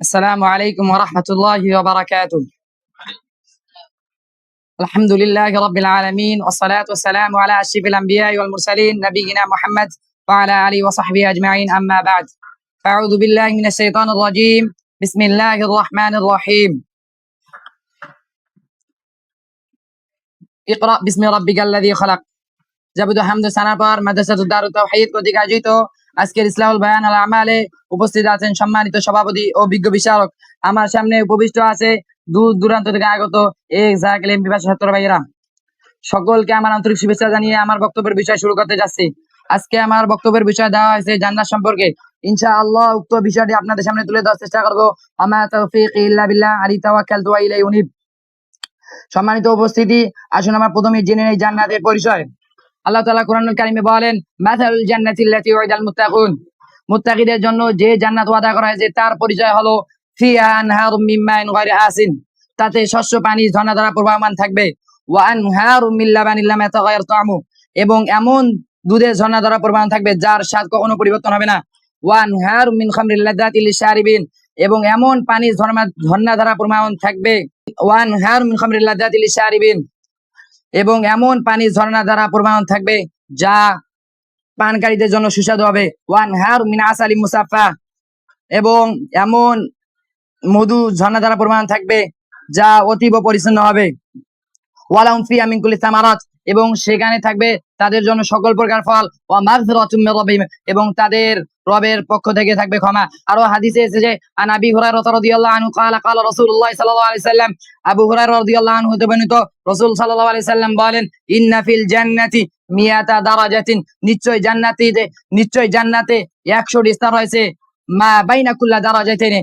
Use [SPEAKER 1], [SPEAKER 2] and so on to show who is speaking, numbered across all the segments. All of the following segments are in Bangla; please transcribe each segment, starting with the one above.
[SPEAKER 1] السلام عليكم ورحمة الله وبركاته. الحمد لله رب العالمين والصلاة والسلام على أشرف الأنبياء والمرسلين نبينا محمد وعلى آله وصحبه أجمعين أما بعد. أعوذ بالله من الشيطان الرجيم. بسم الله الرحمن الرحيم. اقرأ باسم ربك الذي خلق. যাবতীয় হামদ সানা পার মাদ্রাসাতুদ দারুত তাওহীদ কর্তৃক আয়োজিত আজকের ইসলাহুল বায়ান আল আমালে উপস্থিত আছেন সম্মানিত সভাপতি ও বিজ্ঞ বিচারক। আমার সামনে উপবিষ্ট আছে দূর দূরান্ত থেকে আগত জাকিলিম বিভাগের ছাত্র ভাইয়েরা। সকলকে আমার আন্তরিক শুভেচ্ছা জানিয়ে আমার বক্তব্যের বিষয় শুরু করতে যাচ্ছি। আজকে আমার বক্তব্যের বিষয় দেওয়া হয়েছে জান্নাত সম্পর্কে। ইনশাআল্লাহ উক্ত বিষয়টি আপনাদের সামনে তুলে ধরার চেষ্টা করব। আমা তাওফীকি ইল্লা বিল্লাহ আলাইহি তাওয়াক্কালতু ওয়া ইলাইহি উনীব। সম্মানিত উপস্থিতি, আসুন আমরা প্রথমে জেনে নেই জান্নাতের পরিচয়। আল্লাহ তাআলা কোরআনুল কারীমে বলেন, মাসালুল জান্নাতিল্লাতী উইদাল মুত্তাকুন। মুত্তাকিদের জন্য যে জান্নাত ওয়াদা করা হয়েছে তার পরিচয় হলো ফিহা আনহারুম মিন মাইন গায়রি আসিন। তাতে শস্য পানি ঝর্ণা দ্বারা প্রবাহমান থাকবে। ওয়া আনহারুম মিন লাবানিন লাম ইয়াতাগায়্যার তা'আমু। এবং এমন দুধের ঝর্ণা দ্বারা প্রবাহমান থাকবে যার স্বাদ কখনো পরিবর্তন হবে না। ওয়া আনহারুম মিন খামরিল লাযাতিল লিশারিবিন। এবং এমন পানি ঝর্ণা দ্বারা প্রবাহমান থাকবে। ওয়া আনহারুম মিন খামরিল লাযাতিল লিশারিবিন। এবং এমন পানি ঝর্ণা দ্বারা প্রবাহমান থাকবে যা পানকারীদের জন্য সুস্বাদু হবে। ওয়ানহার মিন আসালিম মুসাফফা। এবং এমন মধু ঝর্ণা দ্বারা প্রবাহমান থাকবে যা অতীব পরিচ্ছন্ন হবে। ওয়ালাহুম ফিহা মিন কুল্লি সামারাত। এবং সেখানে থাকবে তাদের জন্য সকল প্রকার ফল। ওয়া মাগফিরাতুম মির রাব্বিহিম। এবং তাদের রবের পক্ষ থেকে থাকবে ক্ষমা। আরো হাদিসে এসেছে আন আবি হুরায়রা রাদিয়াল্লাহু আনহু ক্বালা ক্বালা রাসূলুল্লাহ সাল্লাল্লাহু আলাইহি সাল্লাম। আবু হুরায়রা রাদিয়াল্লাহু আনহু হতে বর্ণিত, রাসূল সাল্লাল্লাহু আলাইহি সাল্লাম বলেন, ইন্না ফিল জান্নাতি মিয়াতা দারাজাতিন। নিশ্চয় জান্নাতে 100টি স্তর রয়েছে। মা বাইনা কুল্লা দারাজাতিন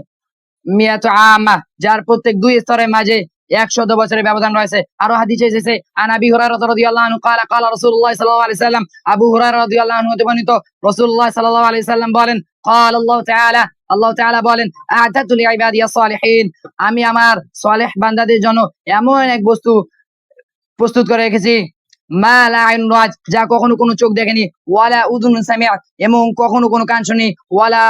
[SPEAKER 1] মিয়াতু আমা। যার প্রত্যেক দুই স্তরের মাঝে 100 বছরের ব্যবধান রয়েছে। আরো হাদিসে এসেছে আন আবি হুরায়রা রাদিয়াল্লাহু আনহু ক্বালা ক্বালা রাসূলুল্লাহ সাল্লাল্লাহু আলাইহি সাল্লাম। আবু হুরায়রা রাদিয়াল্লাহু আনহু হতে বর্ণিত, রাসূলুল্লাহ সাল্লাল্লাহু আলাইহি সাল্লাম বলেন, ক্বালা আল্লাহ তাআলা বলেন, আ'তাতু লিইবাদিয়াস সালিহিন। আমি আমার সালেহ বান্দাদের জন্য এমন এক বস্তু প্রস্তুত করে রেখেছি, মা লা আইন রাত, যা কখনো কোনো চোখ দেখেনি, ওয়ালা উযুন সামিআত, এবং কখনো কোনো কান শুনি, ওয়ালা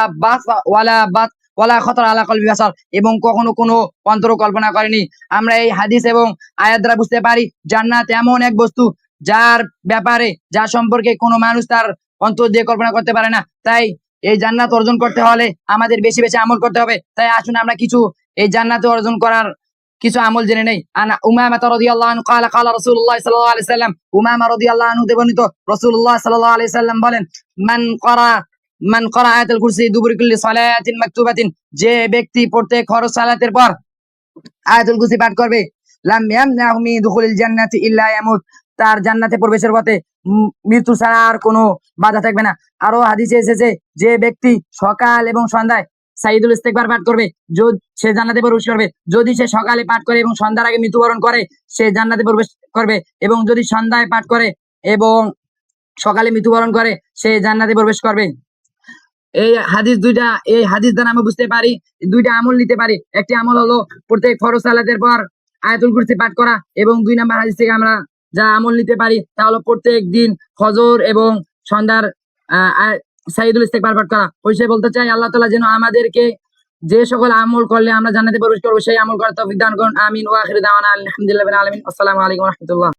[SPEAKER 1] খাতারা আলা কলবি বাশার, এবং কখনো কোনো অন্তর কল্পনা করেনি। আমরা এই হাদিস এবং আয়াত দ্বারা বুঝতে পারি জান্নাত এমন এক বস্তু যা সম্পর্কে কোনো মানুষ তার অন্তর দিয়ে কল্পনা করতে পারে না। তাই এই জান্নাত অর্জন করতে হলে আমাদের বেশি বেশি আমল করতে হবে। তাই আসুন আমরা কিছু এই জান্নাত অর্জন করার কিছু আমল জেনে নেই। আনা উমামা রাদিয়াল্লাহু আনহু ক্বালা ক্বালা রাসূলুল্লাহ সাল্লাল্লাহু আলাইহি সাল্লাম। উমামা রাদিয়াল্লাহু আনহু তে বর্ণিত, রাসূলুল্লাহ সাল্লাল্লাহু আলাইহি সাল্লাম বলেন, মান ক্বারা আয়াতুল কুরসি দুবুরি কুল্লি সালাতিন মাকতুবাতিন। যে ব্যক্তি প্রত্যেক ফরজ সালাতের পর আয়াতুল কুরসি পাঠ করবে, লাম ইয়ামনাহু মিন দুখুলিল জান্নাতি ইল্লা ইয়ামুত। তার জান্নাতে প্রবেশের পথে মৃত্যু ছাড়া আর কোনো বাধা থাকবে না। আরো হাদিসে এসেছে যে ব্যক্তি সকাল এবং সন্ধ্যায় সাইদুল ইস্তেগফার পাঠ করবে সে জান্নাতে প্রবেশ করবে। যদি সে সকালে পাঠ করে এবং সন্ধ্যার আগে মৃত্যুবরণ করে সে জান্নাতে প্রবেশ করবে, এবং যদি সন্ধ্যায় পাঠ করে এবং সকালে মৃত্যুবরণ করে সে জান্নাতে প্রবেশ করবে। এই হাদিস দ্বারা আমরা বুঝতে পারি দুইটা আমল নিতে পারি। একটি আমল হলো প্রত্যেক ফরজ সালাতের পর আয়াতুল কুরসি পাঠ করা, এবং 2 নম্বর হাদিস থেকে আমরা যা আমল নিতে পারি তা হলো প্রত্যেক দিন ফজর এবং সন্ধ্যার সাইদুল ইস্তেগফার পাঠ করা। পরিশেষে বলতে চাই আল্লাহ তাআলা যেন আমাদেরকে যে সকল আমল করলে আমরা জান্নাতে প্রবেশ করব সেই আমল করার তৌফিক দান করুন। আমিন। ওয়া আখিরু দাওয়ানা আলহামদুলিল্লাহি রাব্বিল আলামিন। আসসালামু আলাইকুম ওয়া রাহমাতুল্লাহ।